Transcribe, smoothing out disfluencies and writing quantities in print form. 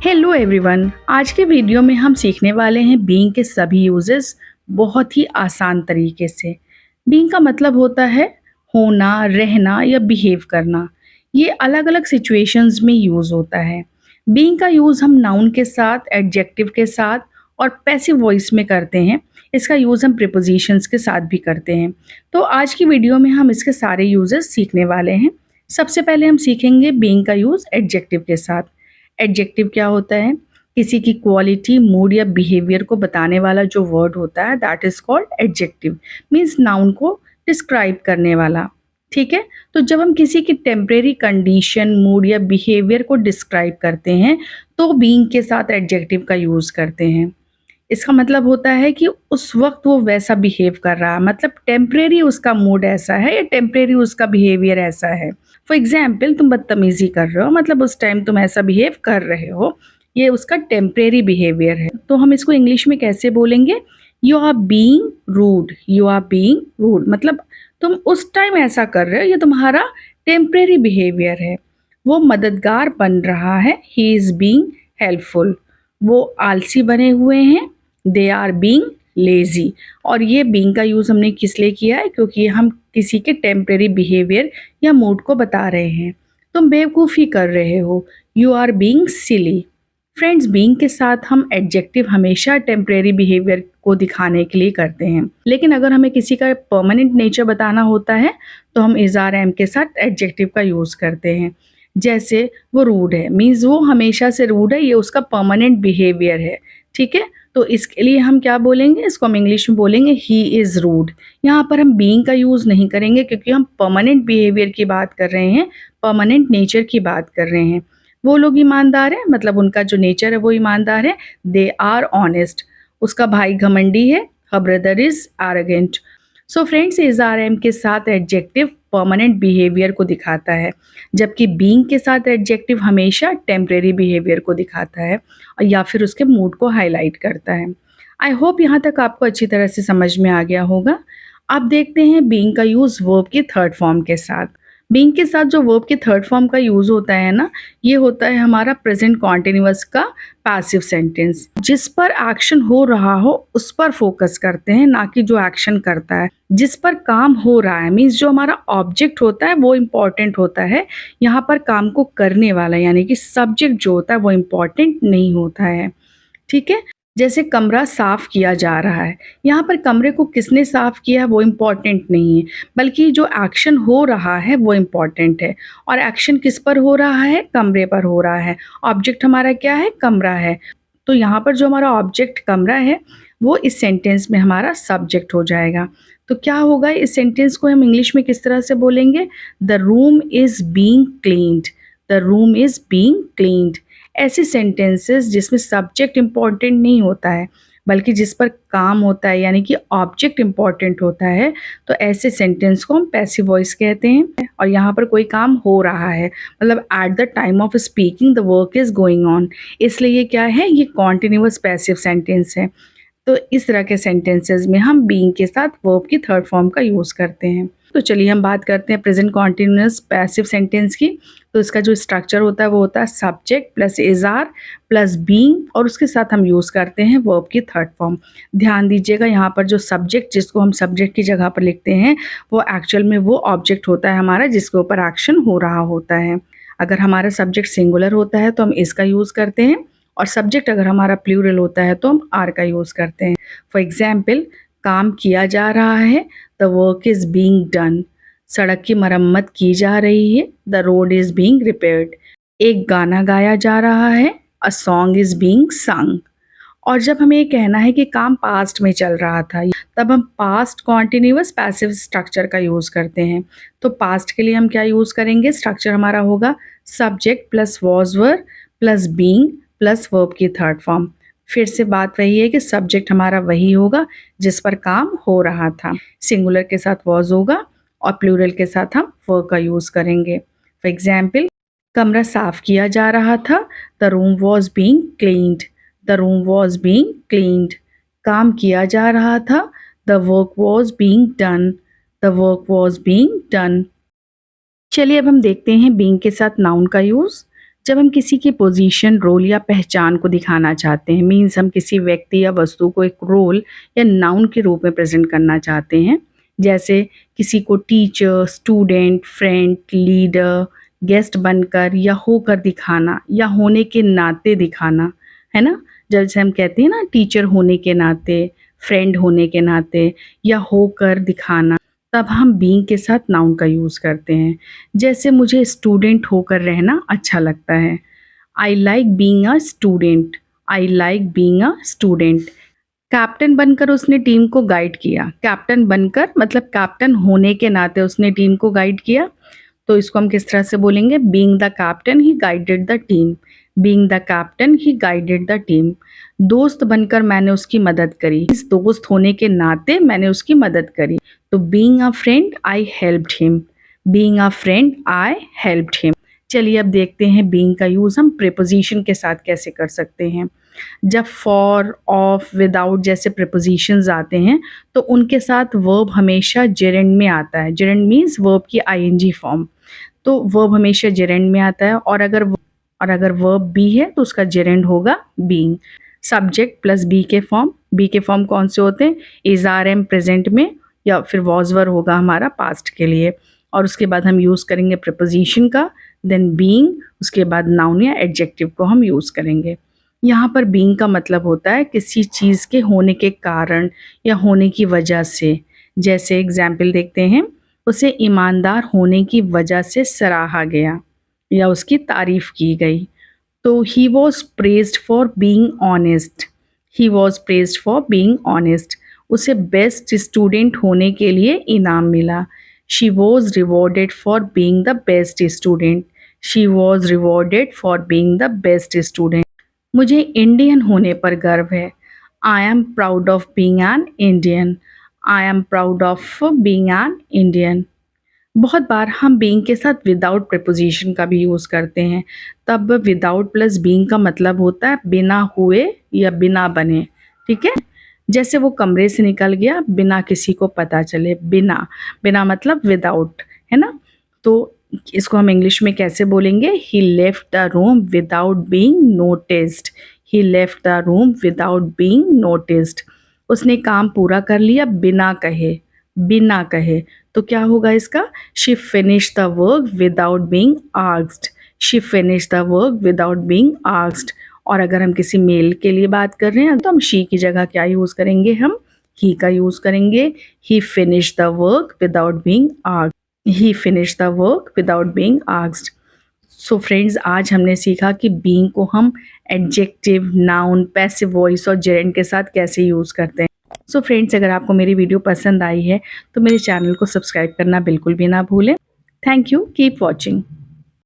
Hello everyone. आज के video में हम सीखने वाले हैं बीइंग के सभी यूजेस बहुत ही आसान तरीके से। बीइंग का मतलब होता है होना, रहना या बिहेव करना। ये अलग अलग सिचुएशंस में यूज़ होता है। बीइंग का यूज़ हम नाउन के साथ, एडजेक्टिव के साथ और पैसिव वॉइस में करते हैं। इसका यूज़ हम प्रीपोजिशंस के साथ भी करते हैं। तो आज की वीडियो में हम इसके सारे यूजेस सीखने वाले हैं। सबसे पहले हम सीखेंगे बीइंग का यूज़ एडजेक्टिव के साथ। एडजेक्टिव क्या होता है? किसी की क्वालिटी, मूड या बिहेवियर को बताने वाला जो वर्ड होता है that is called adjective. Means noun को डिस्क्राइब करने वाला। ठीक है, तो जब हम किसी की टेम्परेरी कंडीशन, मूड या बिहेवियर को डिस्क्राइब करते हैं तो बीइंग के साथ एडजेक्टिव का यूज करते हैं। इसका मतलब होता है कि उस वक्त वो वैसा बिहेव कर रहा है, मतलब टेम्परेरी उसका मूड ऐसा है या टेम्परेरी उसका बिहेवियर ऐसा है। फॉर एग्जाम्पल, तुम बदतमीजी कर रहे हो, मतलब उस टाइम तुम ऐसा बिहेव कर रहे हो, ये उसका टेम्परेरी बिहेवियर है। तो हम इसको इंग्लिश में कैसे बोलेंगे? You are being rude. You are being rude मतलब तुम उस टाइम ऐसा कर रहे हो, ये तुम्हारा टेम्परेरी बिहेवियर है। वो मददगार बन रहा है, ही इज बीइंग हेल्पफुल। वो आलसी बने हुए हैं, दे आर बीइंग लेजी। और ये बीइंग का यूज़ हमने किस लिए किया है? क्योंकि हम किसी के टेम्परेरी बिहेवियर या मूड को बता रहे हैं। तुम बेवकूफ़ी कर रहे हो, you are being silly. Friends, being के साथ हम एडजेक्टिव हमेशा टेम्परेरी बिहेवियर को दिखाने के लिए करते हैं, लेकिन अगर हमें किसी का परमानेंट नेचर बताना होता है तो हम इज आर एम के साथ एडजेक्टिव का यूज़ करते हैं। जैसे वो रूड है, मीन्स वो हमेशा से रूड है, ये उसका परमानेंट बिहेवियर है। ठीक है, तो इसके लिए हम क्या बोलेंगे? इसको हम इंग्लिश में बोलेंगे ही इज़ रूड। यहाँ पर हम बीइंग का यूज़ नहीं करेंगे क्योंकि हम परमानेंट बिहेवियर की बात कर रहे हैं, परमानेंट नेचर की बात कर रहे हैं। वो लोग ईमानदार हैं, मतलब उनका जो नेचर है वो ईमानदार है। They are honest. उसका भाई घमंडी है, her brother is arrogant. So friends, is are am के साथ एडजेक्टिव परमानेंट बिहेवियर को दिखाता है, जबकि बीइंग के साथ एडजेक्टिव हमेशा टेम्परेरी बिहेवियर को दिखाता है या फिर उसके मूड को हाईलाइट करता है। आई होप यहाँ तक आपको अच्छी तरह से समझ में आ गया होगा। अब देखते हैं बीइंग का यूज़ वर्ब की थर्ड फॉर्म के साथ। बीइंग के साथ जो वर्ब के थर्ड फॉर्म का यूज़ होता है ना, ये होता है हमारा प्रेजेंट कॉन्टिन्यूअस का पैसिव सेंटेंस। जिस पर एक्शन हो रहा हो उस पर फोकस करते हैं, ना कि जो एक्शन करता है। जिस पर काम हो रहा है मीन्स जो हमारा ऑब्जेक्ट होता है वो इम्पॉर्टेंट होता है। यहाँ पर काम को करने वाला यानी कि सब्जेक्ट जो होता है वो इम्पॉर्टेंट नहीं होता है। ठीक है, जैसे कमरा साफ किया जा रहा है, यहाँ पर कमरे को किसने साफ किया है वो इम्पॉर्टेंट नहीं है, बल्कि जो एक्शन हो रहा है वो इम्पॉर्टेंट है। और एक्शन किस पर हो रहा है? कमरे पर हो रहा है। ऑब्जेक्ट हमारा क्या है? कमरा है। तो यहाँ पर जो हमारा ऑब्जेक्ट कमरा है वो इस सेंटेंस में हमारा सब्जेक्ट हो जाएगा। तो क्या होगा? इस सेंटेंस को हम इंग्लिश में किस तरह से बोलेंगे? The room is being cleaned. The room is being cleaned. ऐसे सेंटेंसेस जिसमें सब्जेक्ट इम्पॉर्टेंट नहीं होता है बल्कि जिस पर काम होता है यानी कि ऑब्जेक्ट इम्पॉर्टेंट होता है, तो ऐसे सेंटेंस को हम पैसिव वॉइस कहते हैं। और यहाँ पर कोई काम हो रहा है, मतलब at the time of speaking the work is going on, इसलिए ये क्या है? ये कॉन्टिन्यूअस पैसिव सेंटेंस है। तो इस तरह के सेंटेंसेस में हम बीइंग के साथ वर्ब की थर्ड फॉर्म का यूज़ करते हैं। तो चलिए हम बात करते हैं प्रेजेंट कॉन्टिन्यूअस पैसिव सेंटेंस की। तो इसका जो स्ट्रक्चर होता है वो होता है subject plus is are plus being, और उसके साथ हम यूज़ करते हैं वर्ब की थर्ड फॉर्म। ध्यान दीजिएगा, यहाँ पर जो सब्जेक्ट, जिसको हम सब्जेक्ट की जगह पर लिखते हैं, वो एक्चुअल में वो ऑब्जेक्ट होता है हमारा जिसके ऊपर एक्शन हो रहा होता है। अगर हमारा सब्जेक्ट सिंगुलर होता है तो हम इसका यूज़ करते हैं, और सब्जेक्ट अगर हमारा प्लूरल होता है तो हम आर का यूज़ करते हैं। फॉर एग्जाम्पल, काम किया जा रहा है, the work is being done. सड़क की मरम्मत की जा रही है, the road is being repaired. एक गाना गाया जा रहा है, अ सॉन्ग इज़ बीइंग सung। और जब हमें ये कहना है कि काम पास्ट में चल रहा था, तब हम पास्ट कॉन्टिन्यूअस पैसिव स्ट्रक्चर का यूज़ करते हैं। तो पास्ट के लिए हम क्या यूज़ करेंगे? स्ट्रक्चर हमारा होगा subject plus was were plus being plus verb की थर्ड फॉर्म। फिर से बात वही है कि सब्जेक्ट हमारा वही होगा जिस पर काम हो रहा था। सिंगुलर के साथ वॉज होगा और प्लूरल के साथ हम वर्ब का यूज़ करेंगे। फॉर एग्जाम्पल, कमरा साफ किया जा रहा था, the room was being cleaned. The room was being cleaned. काम किया जा रहा था, the work was being done. The work was being done. चलिए अब हम देखते हैं बीइंग के साथ नाउन का यूज़। जब हम किसी की पोजीशन, रोल या पहचान को दिखाना चाहते हैं, मीन्स हम किसी व्यक्ति या वस्तु को एक रोल या नाउन के रूप में प्रेजेंट करना चाहते हैं, जैसे किसी को teacher, student, friend, leader, guest बनकर या होकर दिखाना या होने के नाते दिखाना, है ना? जैसे हम कहते हैं ना, टीचर होने के नाते, फ्रेंड होने के नाते या होकर दिखाना, तब हम बीइंग के साथ नाउन का यूज़ करते हैं। जैसे मुझे स्टूडेंट होकर रहना अच्छा लगता है। I like being a student. I like being a student. Captain बनकर उसने टीम को गाइड किया। कैप्टन बनकर मतलब कैप्टन होने के नाते उसने टीम को गाइड किया। तो इसको हम किस तरह से बोलेंगे? Being the captain he guided the team. Being the captain he guided the team. दोस्त बनकर मैंने उसकी मदद करी। इस दोस्त होने के नाते मैंने उसकी मदद करी। तो being a friend I helped him. Being a friend I helped him. चलिए अब देखते हैं बीइंग का यूज़ हम प्रीपोजिशन के साथ कैसे कर सकते हैं। जब फॉर, ऑफ, विदाउट जैसे प्रीपोजिशंस आते हैं तो उनके साथ वर्ब हमेशा जेरेंड में आता है। जेरेंड मीन्स वर्ब की आईएनजी फॉर्म। तो वर्ब हमेशा जेरेंड में आता है, और अगर वर्ब बी है तो उसका जेरेंड होगा बीइंग। सब्जेक्ट प्लस बी के फॉर्म। बी के फॉर्म कौन से होते हैं? इज, आर, एम प्रेजेंट में, या फिर वॉज वर होगा हमारा पास्ट के लिए। और उसके बाद हम यूज़ करेंगे प्रीपोजिशन का, देन बीइंग, उसके बाद नाउन या एडजेक्टिव को हम यूज़ करेंगे। यहाँ पर बीइंग का मतलब होता है किसी चीज़ के होने के कारण या होने की वजह से। जैसे एग्जाम्पल देखते हैं, उसे ईमानदार होने की वजह से सराहा गया या उसकी तारीफ की गई। तो he was praised for being honest. He was praised for being honest. उसे बेस्ट स्टूडेंट होने के लिए इनाम मिला। She was rewarded for being the best student. She was rewarded for being the best student. मुझे इंडियन होने पर गर्व है। I am proud of being an Indian. I am proud of being an Indian. बहुत बार हम being के साथ without preposition का भी यूज़ करते हैं। तब विदाउट प्लस बीइंग का मतलब होता है बिना हुए या बिना बने। ठीक है? जैसे वो कमरे से निकल गया बिना किसी को पता चले। बिना, बिना मतलब विदाउट, है ना? तो इसको हम इंग्लिश में कैसे बोलेंगे? He left the room without being noticed. He left the room without being noticed. उसने काम पूरा कर लिया बिना कहे। बिना कहे तो क्या होगा इसका? She finish the work without being asked. She finish the work without being asked. और अगर हम किसी मेल के लिए बात कर रहे हैं तो हम शी की जगह क्या यूज़ करेंगे? हम ही का यूज़ करेंगे। He finish the work without being asked. He finish the work without being asked. So friends, आज हमने सीखा कि बीइंग को हम एडजेक्टिव, नाउन, पैसिव वॉइस और जेरेंड के साथ कैसे यूज़ करते हैं। सो फ्रेंड्स, अगर आपको मेरी वीडियो पसंद आई है तो मेरे चैनल को सब्सक्राइब करना बिल्कुल भी ना भूलें। Thank you, keep watching.